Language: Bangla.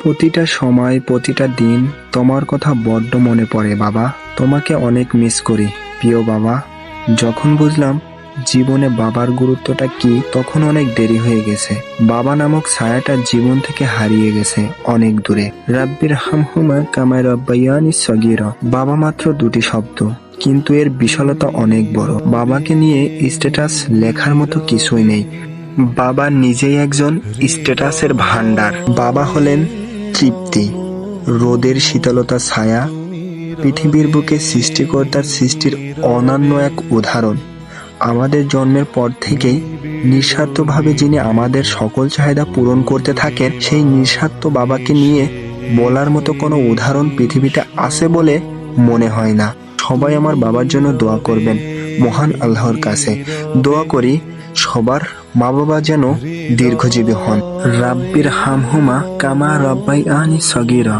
প্রতিটা সময় প্রতিটা দিন তোমার কথা বড্ড মনে পড়ে বাবা। তোমাকে অনেক মিস করি প্রিয় বাবা। যখন বুঝলাম জীবনে বাবার গুরুত্বটা কি, তখন অনেক দেরি হয়ে গেছে। বাবা নামক ছায়াটা জীবন থেকে হারিয়ে গেছে অনেক দূরে। রাব্বির হামহুমা কামা রাব্বায়ানি সগীরা। বাবা মাত্র দুটি শব্দ, কিন্তু এর বিশালতা অনেক বড়। বাবাকে নিয়ে স্ট্যাটাস লেখার মতো কিছুই নেই। বাবা নিজেই একজন স্ট্যাটাসের ভান্ডার। বাবা হলেন তৃপ্তি, রোদের শীতলতা ছায়া, পৃথিবীর বুকে সৃষ্টিকর্তার সৃষ্টির অনন্য এক উদাহরণ। আমাদের জন্মের পর থেকেই নিঃস্বার্থভাবে যিনি আমাদের সকল চাহিদা পূরণ করতে থাকেন, সেই নিঃস্বার্থ বাবাকে নিয়ে বলার মতো কোনো উদাহরণ পৃথিবীতে আছে বলে মনে হয় না। সবাই আমার বাবার জন্য দোয়া করবেন মহান আল্লাহর কাছে। দোয়া করি সবার মা বাবা যেন দীর্ঘজীবী হন। রাব্বির হামহুমা কামা রাব্বায়ানি সগীরা।